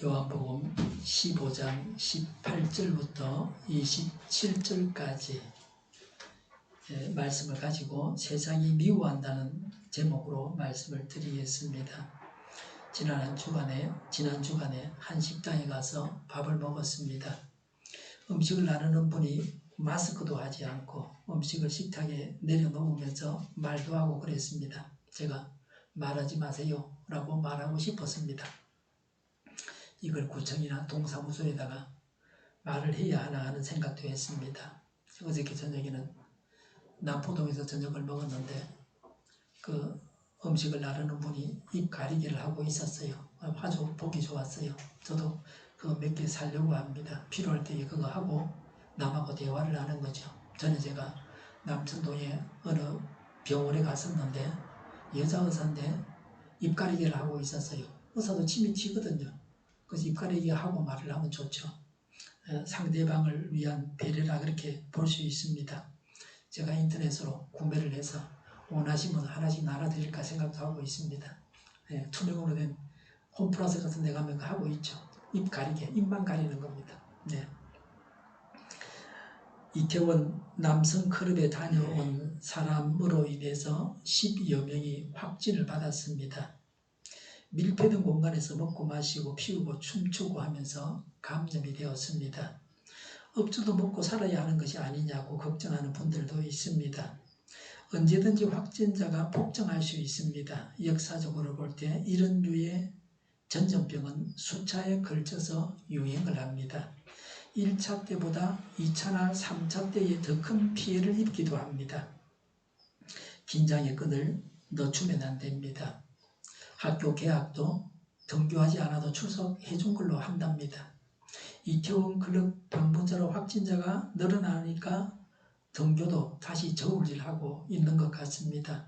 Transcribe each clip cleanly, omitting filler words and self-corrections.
요한복음 15장 18절부터 27절까지 말씀을 가지고 세상이 미워한다는 제목으로 말씀을 드리겠습니다. 지난 주간에 한 식당에 가서 밥을 먹었습니다. 음식을 나누는 분이 마스크도 하지 않고 음식을 식탁에 내려놓으면서 말도 하고 그랬습니다. 제가 말하지 마세요 라고 말하고 싶었습니다. 이걸 구청이나 동사무소에다가 말을 해야 하나 하는 생각도 했습니다. 어저께 저녁에는 남포동에서 저녁을 먹었는데 그 음식을 나르는 분이 입 가리개를 하고 있었어요. 아주 보기 좋았어요. 저도 그 몇 개 사려고 합니다. 필요할 때 그거 하고 남하고 대화를 하는 거죠. 전에 제가 남천동에 어느 병원에 갔었는데 여자 의사인데 입 가리개를 하고 있었어요. 의사도 침이 튀거든요. 그래서 입 가리개 하고 말을 하면 좋죠. 상대방을 위한 배려라 그렇게 볼 수 있습니다. 제가 인터넷으로 구매를 해서 원하시면 하나씩 나눠드릴까 생각도 하고 있습니다. 투명으로 된 홈플러스 같은 데 가면 하고 있죠. 입 가리개, 입만 가리는 겁니다. 이태원 남성 클럽에 다녀온 사람으로 인해서 10여 명이 확진을 받았습니다. 밀폐된 공간에서 먹고 마시고 피우고 춤추고 하면서 감염이 되었습니다. 업주도 먹고 살아야 하는 것이 아니냐고 걱정하는 분들도 있습니다. 언제든지 확진자가 폭증할 수 있습니다. 역사적으로 볼 때 이런 류의 전염병은 수차에 걸쳐서 유행을 합니다. 1차 때보다 2차나 3차 때에 더 큰 피해를 입기도 합니다. 긴장의 끈을 늦추면 안 됩니다. 학교 개학도 등교하지 않아도 출석해 준 걸로 한답니다. 이태원 클럽 방문자로 확진자가 늘어나니까 등교도 다시 저울질하고 있는 것 같습니다.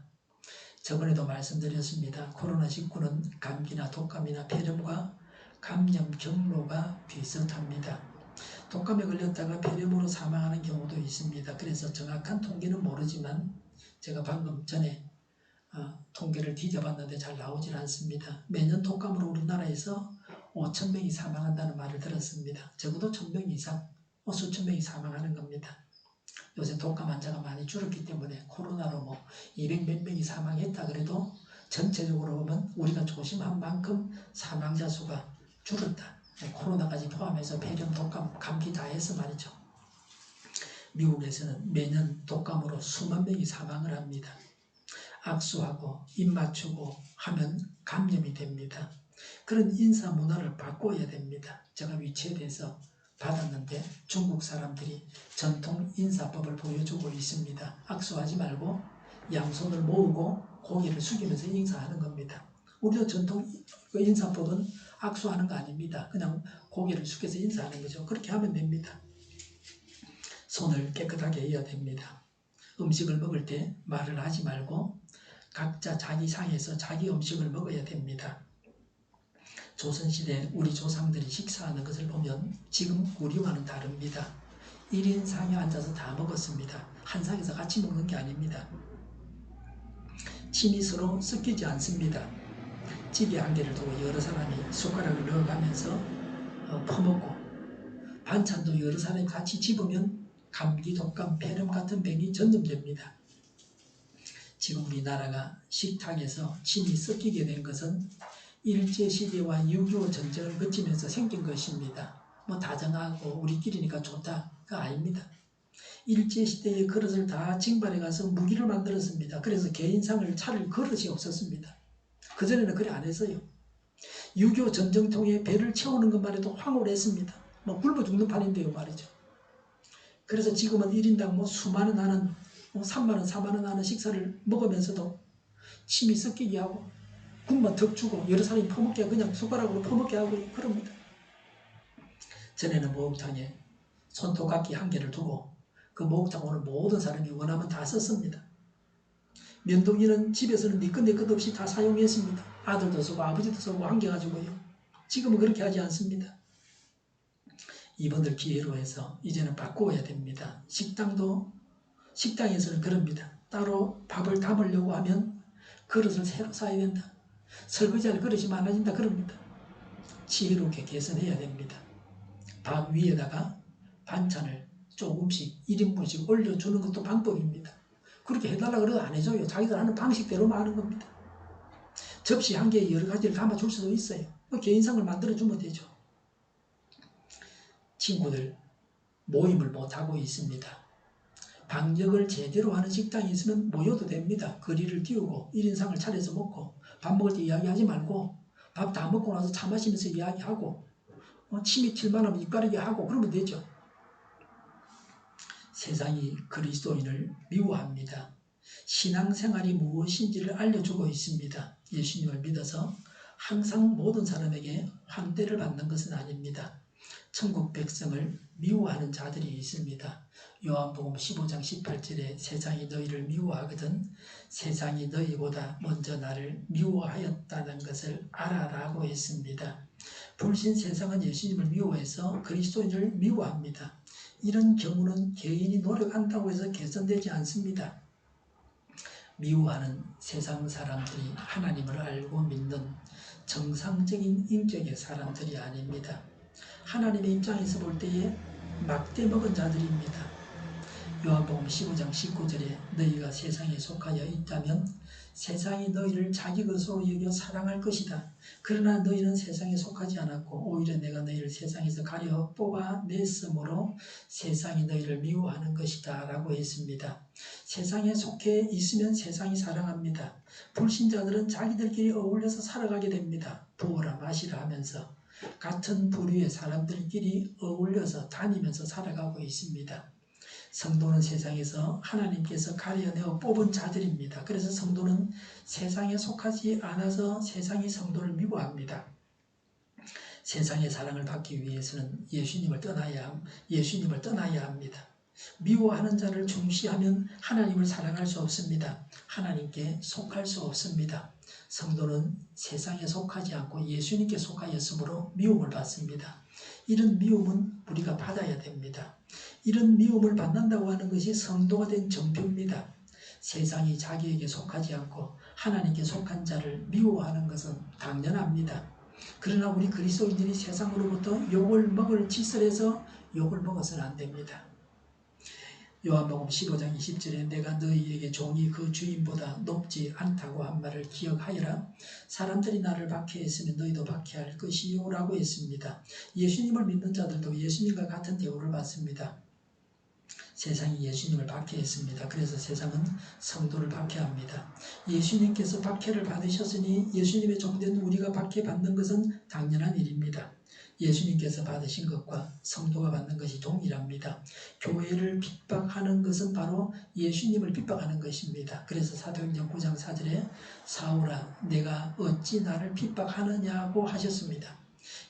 저번에도 말씀드렸습니다. 코로나19는 감기나 독감이나 폐렴과 감염 경로가 비슷합니다. 독감에 걸렸다가 폐렴으로 사망하는 경우도 있습니다. 그래서 정확한 통계는 모르지만 제가 방금 전에 통계를 뒤져봤는데 잘 나오질 않습니다. 매년 독감으로 우리나라에서 5,000명이 사망한다는 말을 들었습니다. 적어도 1,000명 이상, 수천 명이 사망하는 겁니다. 요새 독감 환자가 많이 줄었기 때문에 코로나로 200몇 명이 사망했다 그래도 전체적으로 보면 우리가 조심한 만큼 사망자 수가 줄었다. 코로나까지 포함해서 폐렴, 독감, 감기 다 해서 말이죠. 미국에서는 매년 독감으로 수만 명이 사망을 합니다. 악수하고 입 맞추고 하면 감염이 됩니다. 그런 인사 문화를 바꿔야 됩니다. 제가 위치에대해서 받았는데 중국 사람들이 전통 인사법을 보여주고 있습니다. 악수하지 말고 양손을 모으고 고개를 숙이면서 인사하는 겁니다. 우리도 전통 인사법은 악수하는 거 아닙니다. 그냥 고개를 숙여서 인사하는 거죠. 그렇게 하면 됩니다. 손을 깨끗하게 해야 됩니다. 음식을 먹을 때 말을 하지 말고 각자 자기 상에서 자기 음식을 먹어야 됩니다. 조선시대 우리 조상들이 식사하는 것을 보면 지금 우리와는 다릅니다. 1인 상에 앉아서 다 먹었습니다. 한 상에서 같이 먹는 게 아닙니다. 침이 서로 섞이지 않습니다. 집에 한 개를 두고 여러 사람이 숟가락을 넣어가면서 퍼먹고 반찬도 여러 사람이 같이 집으면 감기, 독감, 폐렴 같은 병이 전염됩니다. 지금 우리나라가 식탁에서 침이 섞이게 된 것은 일제시대와 6.25 전쟁을 거치면서 생긴 것입니다. 다정하고 우리끼리니까 좋다. 그거 아닙니다. 일제시대의 그릇을 다 징발해 가서 무기를 만들었습니다. 그래서 개인상을 차릴 그릇이 없었습니다. 그전에는 그래 안 했어요. 6.25 전쟁통에 배를 채우는 것만 해도 황홀했습니다. 굶어 죽는 판인데요 말이죠. 그래서 지금은 1인당 수만원 하는 3만원, 4만원 하는 식사를 먹으면서도 침이 섞이게 하고 국만 덕 주고 여러 사람이 퍼먹게 그냥 숟가락으로 퍼먹게 하고 그럽니다. 전에는 목욕탕에 손톱깎이 한 개를 두고 그 목욕탕 오는 모든 사람이 원하면 다 썼습니다. 면도기는 집에서는 니끝 없이 다 사용했습니다. 아들도 쓰고 아버지도 쓰고 한 개 가지고요. 지금은 그렇게 하지 않습니다. 이번들 기회로 해서 이제는 바꾸어야 됩니다. 식당에서는 그럽니다. 따로 밥을 담으려고 하면 그릇을 새로 사야 된다. 설거지할 그릇이 많아진다 그럽니다. 지혜롭게 개선해야 됩니다. 밥 위에다가 반찬을 조금씩 1인분씩 올려주는 것도 방법입니다. 그렇게 해달라 그래도 안 해줘요. 자기들 하는 방식대로만 하는 겁니다. 접시 한 개에 여러 가지를 담아줄 수도 있어요. 개인상을 만들어주면 되죠. 친구들 모임을 못하고 있습니다. 방역을 제대로 하는 식당이 있으면 모여도 됩니다. 거리를 띄우고 1인상을 차려서 먹고 밥 먹을 때 이야기하지 말고 밥 다 먹고 나서 차 마시면서 이야기하고 침이 튈만하면 입 가리게 하고 그러면 되죠. 세상이 그리스도인을 미워합니다. 신앙생활이 무엇인지를 알려주고 있습니다. 예수님을 믿어서 항상 모든 사람에게 환대를 받는 것은 아닙니다. 천국 백성을 미워하는 자들이 있습니다. 요한복음 15장 18절에 세상이 너희를 미워하거든 세상이 너희보다 먼저 나를 미워하였다는 것을 알아라고 했습니다. 불신 세상은 예수님을 미워해서 그리스도인을 미워합니다. 이런 경우는 개인이 노력한다고 해서 개선되지 않습니다. 미워하는 세상 사람들이 하나님을 알고 믿는 정상적인 인격의 사람들이 아닙니다. 하나님의 입장에서 볼 때에 막대 먹은 자들입니다. 요한복음 15장 19절에 너희가 세상에 속하여 있다면 세상이 너희를 자기 것으로 여겨 사랑할 것이다. 그러나 너희는 세상에 속하지 않았고 오히려 내가 너희를 세상에서 가려 뽑아냈으므로 세상이 너희를 미워하는 것이다 라고 했습니다. 세상에 속해 있으면 세상이 사랑합니다. 불신자들은 자기들끼리 어울려서 살아가게 됩니다. 부어라 마시라 하면서 같은 부류의 사람들끼리 어울려서 다니면서 살아가고 있습니다. 성도는 세상에서 하나님께서 가려내어 뽑은 자들입니다. 그래서 성도는 세상에 속하지 않아서 세상이 성도를 미워합니다. 세상의 사랑을 받기 위해서는 예수님을 떠나야 합니다. 미워하는 자를 중시하면 하나님을 사랑할 수 없습니다. 하나님께 속할 수 없습니다. 성도는 세상에 속하지 않고 예수님께 속하였으므로 미움을 받습니다. 이런 미움은 우리가 받아야 됩니다. 이런 미움을 받는다고 하는 것이 성도가 된 정표입니다. 세상이 자기에게 속하지 않고 하나님께 속한 자를 미워하는 것은 당연합니다. 그러나 우리 그리스도인들이 세상으로부터 욕을 먹을 짓을 해서 욕을 먹어서는 안 됩니다. 요한복음 15장 20절에 내가 너희에게 종이 그 주인보다 높지 않다고 한 말을 기억하여라. 사람들이 나를 박해했으면 너희도 박해할 것이요 라고 했습니다. 예수님을 믿는 자들도 예수님과 같은 대우를 받습니다. 세상이 예수님을 박해했습니다. 그래서 세상은 성도를 박해합니다. 예수님께서 박해를 받으셨으니 예수님의 종된 우리가 박해받는 것은 당연한 일입니다. 예수님께서 받으신 것과 성도가 받는 것이 동일합니다. 교회를 핍박하는 것은 바로 예수님을 핍박하는 것입니다. 그래서 사도행전 9장 4절에 사울아 내가 어찌 나를 핍박하느냐고 하셨습니다.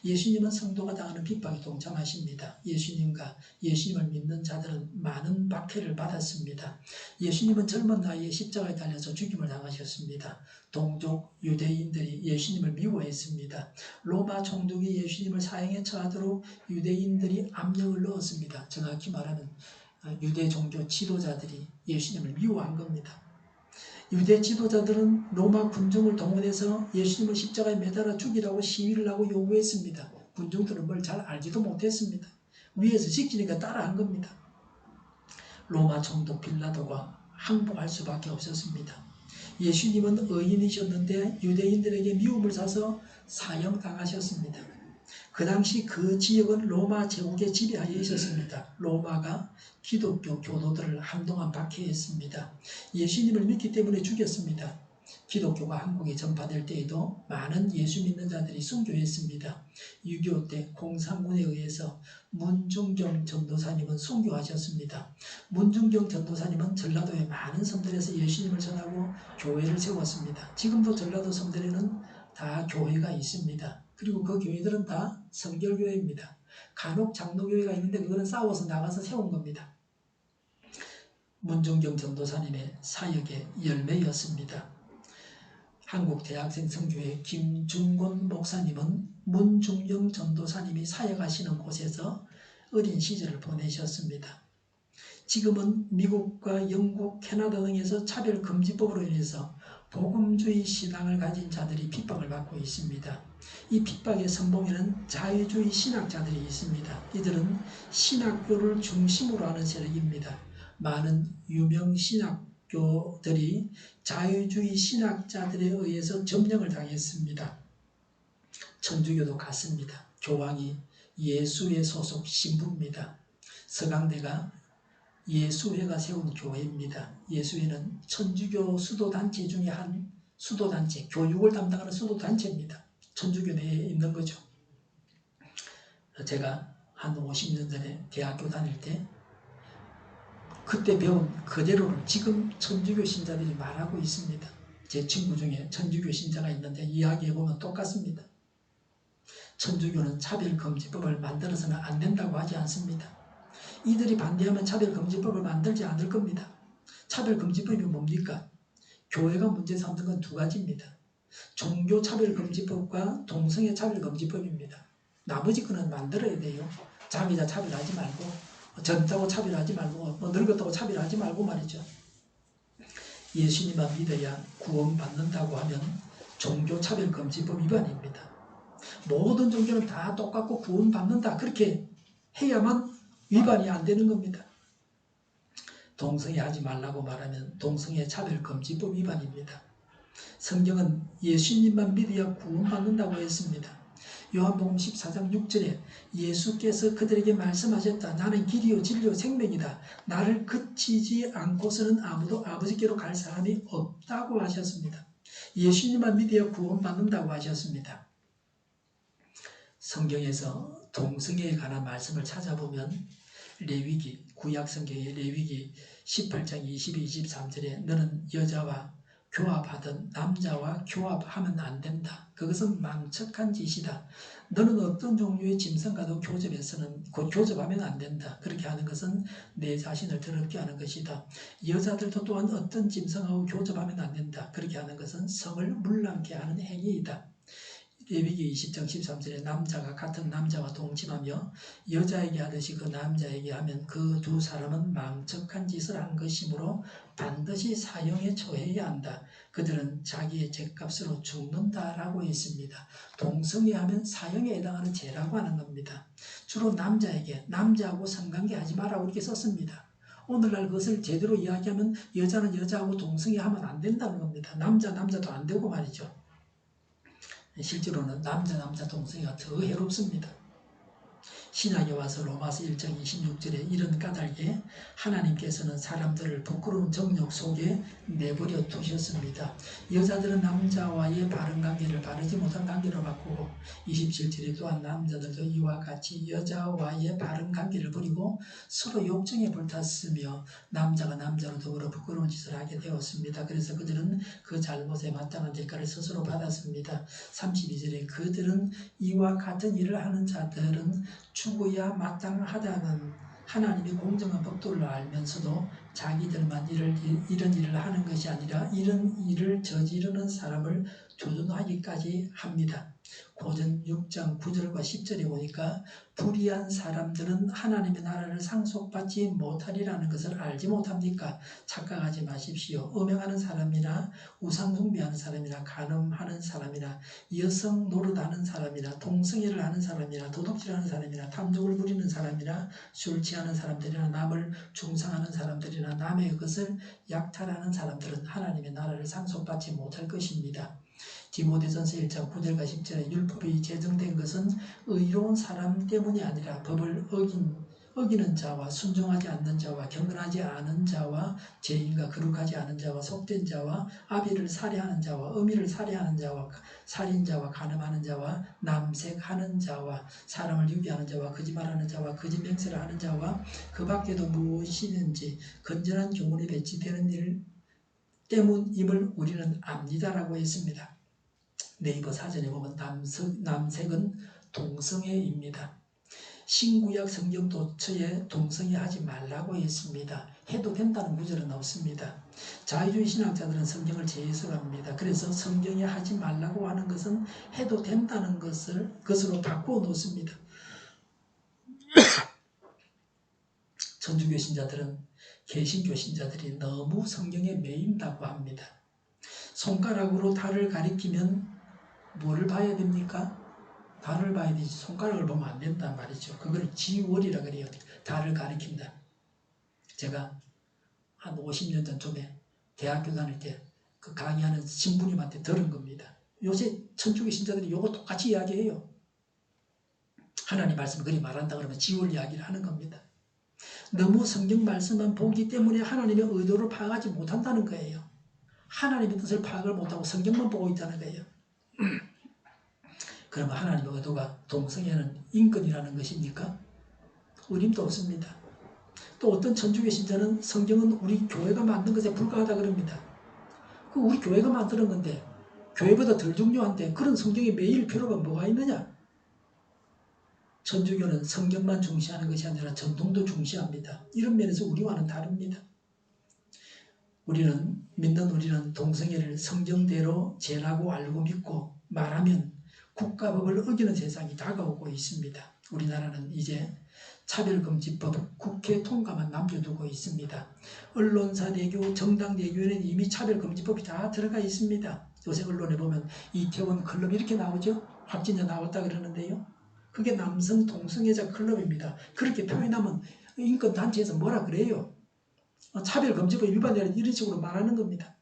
예수님은 성도가 당하는 핍박에 동참하십니다. 예수님과 예수님을 믿는 자들은 많은 박해를 받았습니다. 예수님은 젊은 나이에 십자가에 달려서 죽임을 당하셨습니다. 동족 유대인들이 예수님을 미워했습니다. 로마 총독이 예수님을 사형에 처하도록 유대인들이 압력을 넣었습니다. 정확히 말하면 유대 종교 지도자들이 예수님을 미워한 겁니다. 유대 지도자들은 로마 군중을 동원해서 예수님을 십자가에 매달아 죽이라고 시위를 하고 요구했습니다. 군중들은 뭘 잘 알지도 못했습니다. 위에서 시키니까 따라한 겁니다. 로마 총독 빌라도가 항복할 수밖에 없었습니다. 예수님은 의인이셨는데 유대인들에게 미움을 사서 사형당하셨습니다. 그 당시 그 지역은 로마 제국의 지배하에 있었습니다. 로마가 기독교 교도들을 한동안 박해했습니다. 예수님을 믿기 때문에 죽였습니다. 기독교가 한국에 전파될 때에도 많은 예수 믿는 자들이 순교했습니다. 6.25 때 공산군에 의해서 문중경 전도사님은 순교하셨습니다. 문중경 전도사님은 전라도의 많은 섬들에서 예수님을 전하고 교회를 세웠습니다. 지금도 전라도 섬들에는 다 교회가 있습니다. 그리고 그 교회들은 다 성결교회입니다. 간혹 장로교회가 있는데 그거는 싸워서 나가서 세운 겁니다. 문중경 전도사님의 사역의 열매였습니다. 한국대학생 선교회 김중곤 목사님은 문중경 전도사님이 사역하시는 곳에서 어린 시절을 보내셨습니다. 지금은 미국과 영국, 캐나다 등에서 차별금지법으로 인해서 복음주의 신앙을 가진 자들이 핍박을 받고 있습니다. 이 핍박의 선봉에는 자유주의 신학자들이 있습니다. 이들은 신학교를 중심으로 하는 세력입니다. 많은 유명 신학교들이 자유주의 신학자들에 의해서 점령을 당했습니다. 천주교도 같습니다. 교황이 예수회 소속 신부입니다. 서강대가 예수회가 세운 교회입니다. 예수회는 천주교 수도단체 중에 한 수도단체, 교육을 담당하는 수도단체입니다. 천주교 내에 있는 거죠. 제가 한 50년 전에 대학교 다닐 때 그때 배운 그대로는 지금 천주교 신자들이 말하고 있습니다. 제 친구 중에 천주교 신자가 있는데 이야기해보면 똑같습니다. 천주교는 차별금지법을 만들어서는 안 된다고 하지 않습니다. 이들이 반대하면 차별금지법을 만들지 않을 겁니다. 차별금지법이 뭡니까? 교회가 문제 삼는 건 두 가지입니다. 종교차별금지법과 동성애차별금지법입니다. 나머지 거는 만들어야 돼요. 자기자 차별하지 말고, 젊다고 차별하지 말고, 늙었다고 차별하지 말고 말이죠. 예수님만 믿어야 구원받는다고 하면 종교차별금지법 위반입니다. 모든 종교는 다 똑같고 구원받는다. 그렇게 해야만 위반이 안 되는 겁니다. 동성애 하지 말라고 말하면 동성애 차별금지법 위반입니다. 성경은 예수님만 믿어야 구원받는다고 했습니다. 요한복음 14장 6절에 예수께서 그들에게 말씀하셨다. 나는 길이요 진리요 생명이다. 나를 그치지 않고서는 아무도 아버지께로 갈 사람이 없다고 하셨습니다. 예수님만 믿어야 구원받는다고 하셨습니다. 성경에서 동성애에 관한 말씀을 찾아보면 레위기, 구약성경의 레위기 18장 22, 23절에 너는 여자와 교합하든 남자와 교합하면 안 된다. 그것은 망측한 짓이다. 너는 어떤 종류의 짐승과도 교접하면 안 된다. 그렇게 하는 것은 내 자신을 더럽게 하는 것이다. 여자들도 또한 어떤 짐승하고 교접하면 안 된다. 그렇게 하는 것은 성을 물랑케 하는 행위이다. 레위기 20장 13절에 남자가 같은 남자와 동침하며 여자에게 하듯이 그 남자에게 하면 그 두 사람은 망측한 짓을 한 것이므로 반드시 사형에 처해야 한다. 그들은 자기의 죄값으로 죽는다라고 했습니다. 동성애하면 사형에 해당하는 죄라고 하는 겁니다. 주로 남자하고 성관계하지 마라고 이렇게 썼습니다. 오늘날 그것을 제대로 이야기하면 여자는 여자하고 동성애하면 안 된다는 겁니다. 남자도 안 되고 말이죠. 실제로는 남자 동성애가 더 해롭습니다. 신약에 와서 로마서 1장 26절에 이런 까닭에 하나님께서는 사람들을 부끄러운 정욕 속에 내버려 두셨습니다. 여자들은 남자와의 바른 관계를 바르지 못한 관계로 바꾸고 27절에 또한 남자들도 이와 같이 여자와의 바른 관계를 버리고 서로 욕정에 불탔으며 남자가 남자로 더불어 부끄러운 짓을 하게 되었습니다. 그래서 그들은 그 잘못에 마땅한 대가를 스스로 받았습니다. 32절에 그들은 이와 같은 일을 하는 자들은 죽어야 마땅하다는 하나님의 공정한 법도를 알면서도 자기들만 이런 일을 하는 것이 아니라 이런 일을 저지르는 사람을 조종하기까지 합니다. 고전 6장 9절과 10절에 보니까 불의한 사람들은 하나님의 나라를 상속받지 못하리라는 것을 알지 못합니까? 착각하지 마십시오. 음행하는 사람이나 우상숭배하는 사람이나 간음하는 사람이나 여성 노릇하는 사람이나 동성애를 하는 사람이나 도둑질하는 사람이나 탐욕을 부리는 사람이나 술 취하는 사람들이나 남을 중상하는 사람들이나 남의 것을 약탈하는 사람들은 하나님의 나라를 상속받지 못할 것입니다. 디모데전서 1장 9절과 10절에 율법이 제정된 것은 의로운 사람 때문이 아니라 법을 어기는 자와 순종하지 않는 자와 경건하지 않은 자와 죄인과 거룩하지 않은 자와 속된 자와 아비를 살해하는 자와 어미를 살해하는 자와 살인자와 간음하는 자와 남색하는 자와 사람을 유기하는 자와 거짓말하는 자와 거짓 맹세를 하는 자와 그 밖에도 무엇이든지 건전한 교훈에 배치되는 일 때문임을 우리는 압니다라고 했습니다. 네이버 사전에 보면 남색은 동성애입니다. 신구약 성경 도처에 동성애 하지 말라고 했습니다. 해도 된다는 구절은 없습니다. 자유주의 신학자들은 성경을 재해석합니다. 그래서 성경에 하지 말라고 하는 것은 해도 된다는 것으로 바꾸어 놓습니다. 천주교 신자들은 개신교 신자들이 너무 성경에 매인다고 합니다. 손가락으로 달을 가리키면 뭐를 봐야 됩니까? 달을 봐야 되지 손가락을 보면 안 된단 말이죠. 그걸 지월이라 그래요. 달을 가리킨다. 제가 한 50년 전쯤에 대학교 다닐 때 그 강의하는 신부님한테 들은 겁니다. 요새 천주교 신자들이 이거 똑같이 이야기해요. 하나님 말씀을 그리 말한다 그러면 지월 이야기를 하는 겁니다. 너무 성경 말씀만 보기 때문에 하나님의 의도를 파악하지 못한다는 거예요. 하나님의 뜻을 파악을 못하고 성경만 보고 있다는 거예요. 그러면 하나님의 의도가 동성애는 인권이라는 것입니까? 어림도 없습니다. 또 어떤 천주교 신자는 성경은 우리 교회가 만든 것에 불과하다 그럽니다. 그 우리 교회가 만드는 건데 교회보다 덜 중요한데 그런 성경이 매일 필요가 뭐가 있느냐? 천주교는 성경만 중시하는 것이 아니라 전통도 중시합니다. 이런 면에서 우리와는 다릅니다. 믿는 우리는 동성애를 성경대로 죄라고 알고 믿고 말하면 국가법을 어기는 세상이 다가오고 있습니다. 우리나라는 이제 차별금지법 국회 통과만 남겨두고 있습니다. 언론사 대교, 정당 대교에는 이미 차별금지법이 다 들어가 있습니다. 요새 언론에 보면 이태원 클럽 이렇게 나오죠? 확진자 나왔다 그러는데요. 그게 남성 동성애자 클럽입니다. 그렇게 표현하면 인권단체에서 뭐라 그래요? 차별금지법 위반이라 이런 식으로 말하는 겁니다.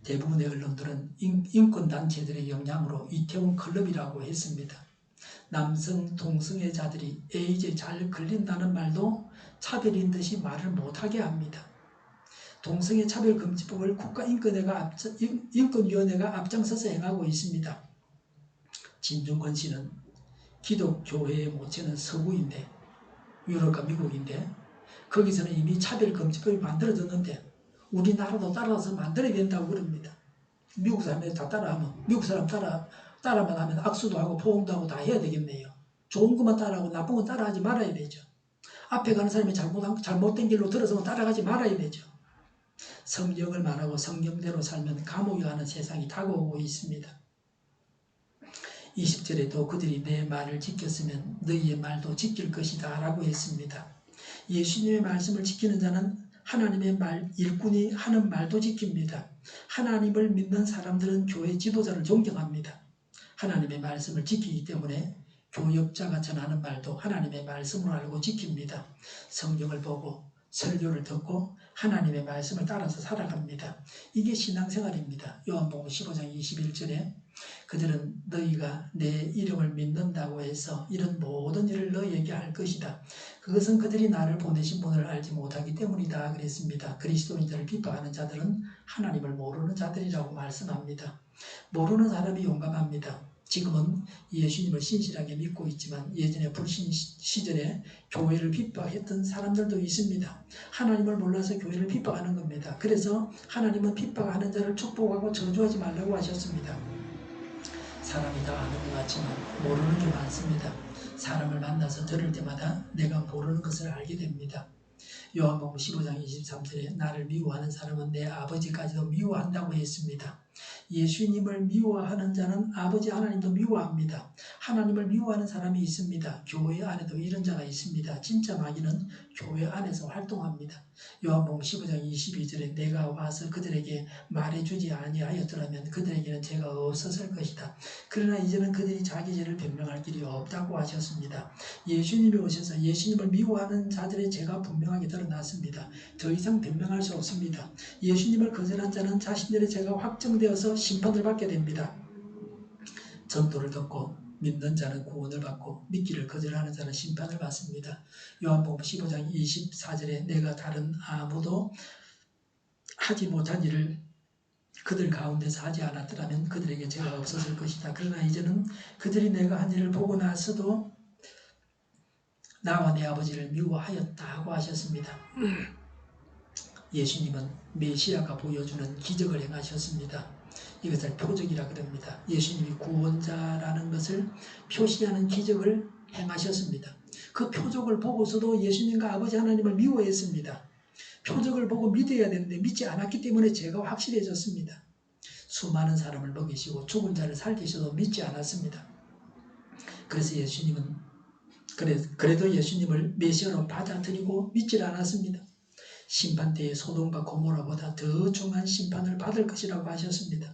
대부분의 언론들은 인권단체들의 영향으로 이태원 클럽이라고 했습니다. 남성 동성애자들이 에이즈에 잘 걸린다는 말도 차별인 듯이 말을 못하게 합니다. 동성애 차별금지법을 국가인권위원회가 앞장서서 행하고 있습니다. 진중권 씨는 기독교회의 모체는 서구인데 유럽과 미국인데 거기서는 이미 차별금지법이 만들어졌는데 우리나라도 따라서 만들어야 된다고 그럽니다. 미국 사람들이 다 따라하면 미국 사람 따라만 하면 악수도 하고 포옹도 하고 다 해야 되겠네요. 좋은 것만 따라하고 나쁜 건 따라하지 말아야 되죠. 앞에 가는 사람이 잘못된 길로 들어서면 따라가지 말아야 되죠. 성경을 말하고 성경대로 살면 감옥에 가는 세상이 다가오고 있습니다. 20절에도 그들이 내 말을 지켰으면 너희의 말도 지킬 것이다 라고 했습니다. 예수님의 말씀을 지키는 자는 하나님의 일꾼이 하는 말도 지킵니다. 하나님을 믿는 사람들은 교회 지도자를 존경합니다. 하나님의 말씀을 지키기 때문에 교역자가 전하는 말도 하나님의 말씀으로 알고 지킵니다. 성경을 보고 설교를 듣고 하나님의 말씀을 따라서 살아갑니다. 이게 신앙생활입니다. 요한복음 15장 21절에 그들은 너희가 내 이름을 믿는다고 해서 이런 모든 일을 너희에게 할 것이다. 그것은 그들이 나를 보내신 분을 알지 못하기 때문이다 그랬습니다. 그리스도인들을 비판하는 자들은 하나님을 모르는 자들이라고 말씀합니다. 모르는 사람이 용감합니다. 지금은 예수님을 신실하게 믿고 있지만 예전에 불신 시절에 교회를 핍박했던 사람들도 있습니다. 하나님을 몰라서 교회를 핍박하는 겁니다. 그래서 하나님은 핍박하는 자를 축복하고 저주하지 말라고 하셨습니다. 사람이 다 아는 것 같지만 모르는 게 많습니다. 사람을 만나서 들을 때마다 내가 모르는 것을 알게 됩니다. 요한복음 15장 23절에 나를 미워하는 사람은 내 아버지까지도 미워한다고 했습니다. 예수님을 미워하는 자는 아버지 하나님도 미워합니다. 하나님을 미워하는 사람이 있습니다. 교회 안에도 이런 자가 있습니다. 진짜 마귀는 교회 안에서 활동합니다. 요한복음 15장 22절에 내가 와서 그들에게 말해주지 아니하였더라면 그들에게는 죄가 없었을 것이다. 그러나 이제는 그들이 자기 죄를 변명할 길이 없다고 하셨습니다. 예수님이 오셔서 예수님을 미워하는 자들의 죄가 분명하게 드러났습니다. 더 이상 변명할 수 없습니다. 예수님을 거절한 자는 자신들의 죄가 확정되어서 심판을 받게 됩니다. 전도를 듣고 믿는 자는 구원을 받고 믿기를 거절하는 자는 심판을 받습니다. 요한복음 15장 24절에 내가 다른 아무도 하지 못한 일을 그들 가운데서 하지 않았더라면 그들에게 죄가 없었을 것이다. 그러나 이제는 그들이 내가 한 일을 보고 나서도 나와 내 아버지를 미워하였다고 하셨습니다. 예수님은 메시아가 보여주는 기적을 행하셨습니다. 이것을 표적이라 그럽니다. 예수님이 구원자라는 것을 표시하는 기적을 행하셨습니다. 그 표적을 보고서도 예수님과 아버지 하나님을 미워했습니다. 표적을 보고 믿어야 되는데 믿지 않았기 때문에 죄가 확실해졌습니다. 수많은 사람을 먹이시고 죽은 자를 살리셔도 믿지 않았습니다. 그래서 그래도 예수님을 메시아로 받아들이고 믿질 않았습니다. 심판 때에 소돔과 고모라보다 더 중한 심판을 받을 것이라고 하셨습니다.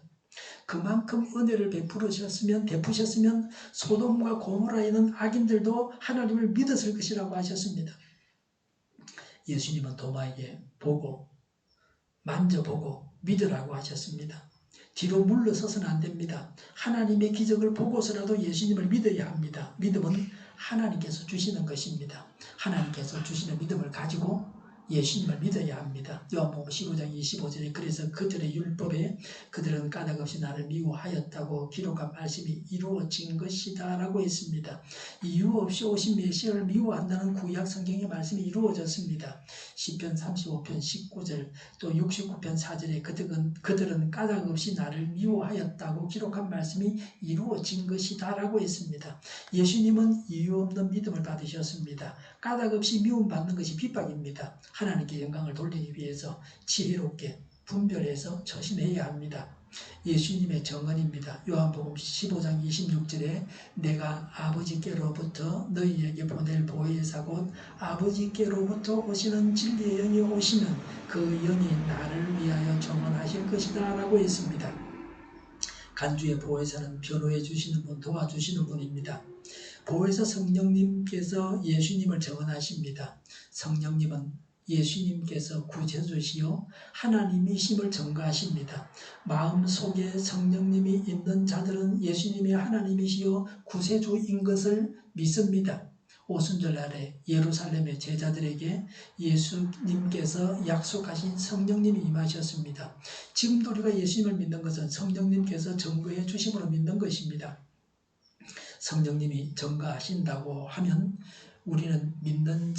그만큼 은혜를 베푸셨으면 소돔과 고모라에 있는 악인들도 하나님을 믿었을 것이라고 하셨습니다. 예수님은 도마에게 보고 만져보고 믿으라고 하셨습니다. 뒤로 물러서서는 안 됩니다. 하나님의 기적을 보고서라도 예수님을 믿어야 합니다. 믿음은 하나님께서 주시는 것입니다. 하나님께서 주시는 믿음을 가지고 예수님을 믿어야 합니다. 요한복음 15장 25절에 그래서 그들의 율법에 그들은 까닭없이 나를 미워하였다고 기록한 말씀이 이루어진 것이다 라고 했습니다. 이유 없이 오신 메시아를 미워한다는 구약 성경의 말씀이 이루어졌습니다. 시편 35편 19절 또 69편 4절에 그들은 까닭없이 나를 미워하였다고 기록한 말씀이 이루어진 것이다 라고 했습니다. 예수님은 이유 없는 믿음을 받으셨습니다. 까닭없이 미움받는 것이 핍박입니다. 하나님께 영광을 돌리기 위해서 지혜롭게 분별해서 처신해야 합니다. 예수님의 정언입니다. 요한복음 15장 26절에 내가 아버지께로부터 너희에게 보낼 보혜사 곧 아버지께로부터 오시는 진리의 영이 오시면 그 영이 나를 위하여 정언하실 것이다 라고 했습니다. 간주의 보혜사는 변호해 주시는 분, 도와주시는 분입니다. 보혜사 성령님께서 예수님을 정언하십니다. 성령님은 예수님께서 구세주시요 하나님이심을 증거하십니다. 마음속에 성령님이 있는 자들은 예수님이 하나님이시요 구세주인 것을 믿습니다. 오순절 아래 예루살렘의 제자들에게 예수님께서 약속하신 성령님이 임하셨습니다. 지금도 우리가 예수님을 믿는 것은 성령님께서 증거해 주심으로 믿는 것입니다. 성령님이 증거하신다고 하면 우리는 믿는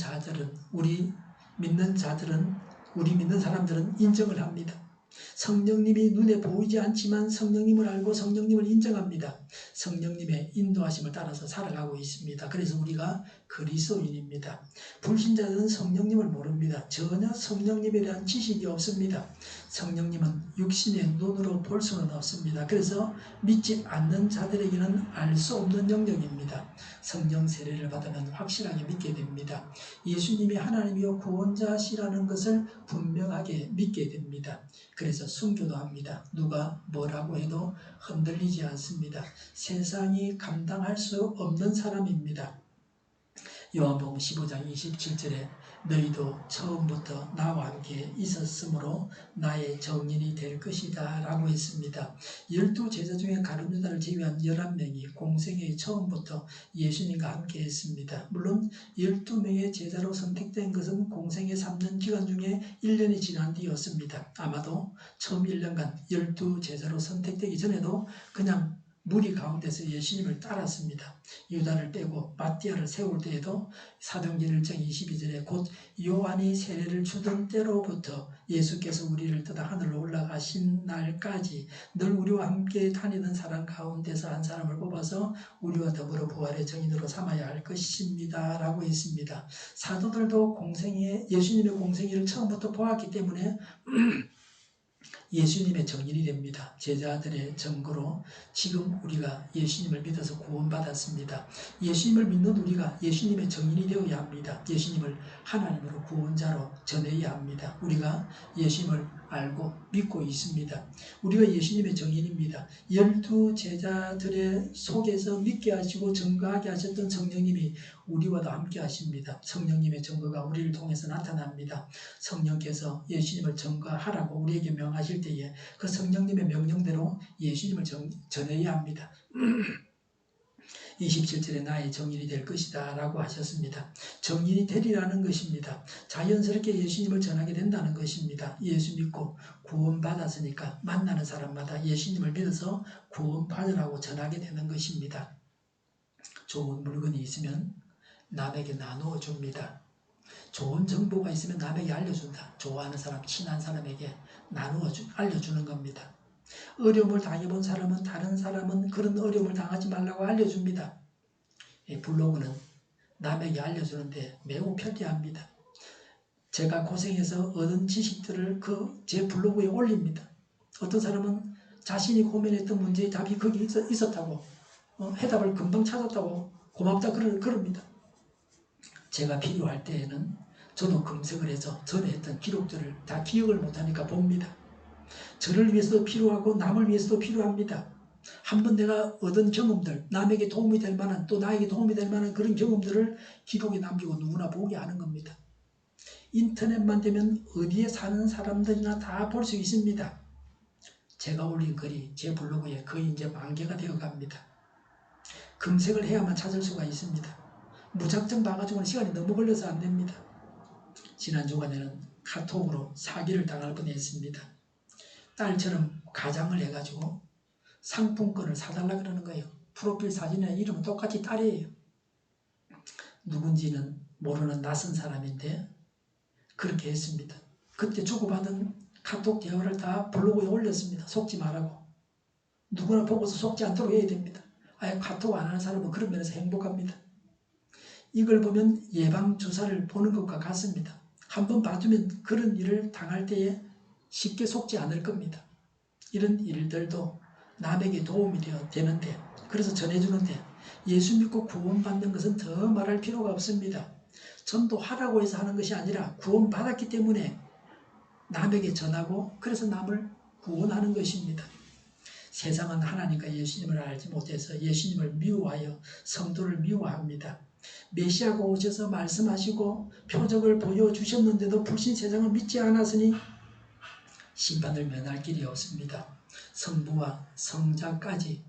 사람들은 인정을 합니다. 성령님이 눈에 보이지 않지만 성령님을 알고 성령님을 인정합니다. 성령님의 인도하심을 따라서 살아가고 있습니다. 그래서 우리가 그리스도인입니다. 불신자들은 성령님을 모릅니다. 전혀 성령님에 대한 지식이 없습니다. 성령님은 육신의 눈으로 볼 수는 없습니다. 그래서 믿지 않는 자들에게는 알 수 없는 영역입니다. 성령 세례를 받으면 확실하게 믿게 됩니다. 예수님이 하나님이요 구원자시라는 것을 분명하게 믿게 됩니다. 그래서 순교도 합니다. 누가 뭐라고 해도 흔들리지 않습니다. 세상이 감당할 수 없는 사람입니다. 요한복음 15장 27절에 너희도 처음부터 나와 함께 있었으므로 나의 증인이 될 것이다 라고 했습니다. 12제자 중에 가룟 유다를 제외한 11명이 공생의 처음부터 예수님과 함께 했습니다. 물론 12명의 제자로 선택된 것은 공생의 3년 기간 중에 1년이 지난 뒤였습니다. 아마도 처음 1년간 12제자로 선택되기 전에도 그냥 무리 가운데서 예수님을 따랐습니다. 유다를 빼고 마띠아를 세울 때에도 사도행전 1장 22절에 곧 요한이 세례를 주던 때로부터 예수께서 우리를 떠나 하늘로 올라가신 날까지 늘 우리와 함께 다니던 사람 가운데서 한 사람을 뽑아서 우리와 더불어 부활의 증인으로 삼아야 할 것입니다 라고 했습니다. 사도들도 예수님의 공생애를 처음부터 보았기 때문에 예수님의 증인이 됩니다. 제자들의 증거로 지금 우리가 예수님을 믿어서 구원받았습니다. 예수님을 믿는 우리가 예수님의 증인이 되어야 합니다. 예수님을 하나님으로 구원자로 전해야 합니다. 우리가 예수님을 알고 믿고 있습니다. 우리가 예수님의 증인입니다. 12제자들의 속에서 믿게 하시고 증거하게 하셨던 성령님이 우리와도 함께 하십니다. 성령님의 증거가 우리를 통해서 나타납니다. 성령께서 예수님을 증거하라고 우리에게 명하실 때에 그 성령님의 명령대로 예수님을 전해야 합니다. 27절에 나의 증인이 될 것이다 라고 하셨습니다. 증인이 되리라는 것입니다. 자연스럽게 예수님을 전하게 된다는 것입니다. 예수 믿고 구원받았으니까 만나는 사람마다 예수님을 믿어서 구원받으라고 전하게 되는 것입니다. 좋은 물건이 있으면 남에게 나누어 줍니다. 좋은 정보가 있으면 남에게 알려준다. 좋아하는 사람, 친한 사람에게 알려주는 겁니다. 어려움을 당해본 사람은 다른 사람은 그런 어려움을 당하지 말라고 알려줍니다. 이 블로그는 남에게 알려주는데 매우 편리합니다. 제가 고생해서 얻은 지식들을 제 블로그에 올립니다. 어떤 사람은 자신이 고민했던 문제의 답이 거기 있었다고 해답을 금방 찾았다고 고맙다 그럽니다. 제가 필요할 때에는 저도 검색을 해서 전에 했던 기록들을 다 기억을 못하니까 봅니다. 저를 위해서도 필요하고 남을 위해서도 필요합니다. 한번 내가 얻은 경험들, 남에게 도움이 될 만한, 또 나에게 도움이 될 만한 그런 경험들을 기록에 남기고 누구나 보게 하는 겁니다. 인터넷만 되면 어디에 사는 사람들이나 다 볼 수 있습니다. 제가 올린 글이 제 블로그에 거의 이제 10,000개가 되어 갑니다. 검색을 해야만 찾을 수가 있습니다. 무작정 봐가지고는 시간이 너무 걸려서 안 됩니다. 지난 주간에는 카톡으로 사기를 당할 뻔했습니다. 딸처럼 가장을 해가지고 상품권을 사달라 그러는 거예요. 프로필 사진이나 이름은 똑같이 딸이에요. 누군지는 모르는 낯선 사람인데 그렇게 했습니다. 그때 주고받은 카톡 대화를 다 블로그에 올렸습니다. 속지 말라고. 누구나 보고서 속지 않도록 해야 됩니다. 아예 카톡 안 하는 사람은 그런 면에서 행복합니다. 이걸 보면 예방주사를 보는 것과 같습니다. 한번 봐주면 그런 일을 당할 때에 쉽게 속지 않을 겁니다. 이런 일들도 남에게 도움이 되는데, 그래서 전해주는데, 예수 믿고 구원받는 것은 더 말할 필요가 없습니다. 전도하라고 해서 하는 것이 아니라 구원받았기 때문에 남에게 전하고 그래서 남을 구원하는 것입니다. 세상은 하나님과 예수님을 알지 못해서 예수님을 미워하여 성도를 미워합니다. 메시아가 오셔서 말씀하시고 표적을 보여주셨는데도 불신 세상은 믿지 않았으니 심판을 면할 길이 없습니다. 성부와 성자까지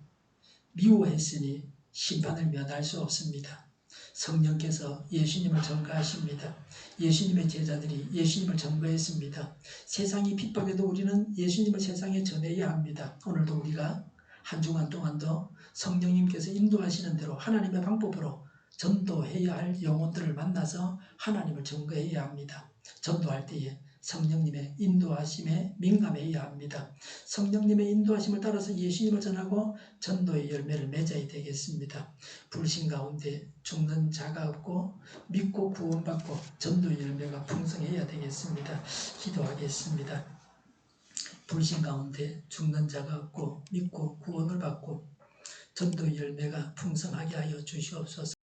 미워했으니 심판을 면할 수 없습니다. 성령께서 예수님을 전가하십니다. 예수님의 제자들이 예수님을 전가했습니다. 세상이 핍박해도 우리는 예수님을 세상에 전해야 합니다. 오늘도 우리가 한 주간 동안도 성령님께서 인도하시는 대로 하나님의 방법으로 전도해야 할 영혼들을 만나서 하나님을 전가해야 합니다. 전도할 때에 성령님의 인도하심에 민감해야 합니다. 성령님의 인도하심을 따라서 예수님을 전하고 전도의 열매를 맺어야 되겠습니다. 불신 가운데 죽는 자가 없고 믿고 구원받고 전도의 열매가 풍성해야 되겠습니다. 기도하겠습니다. 불신 가운데 죽는 자가 없고 믿고 구원을 받고 전도의 열매가 풍성하게 하여 주시옵소서.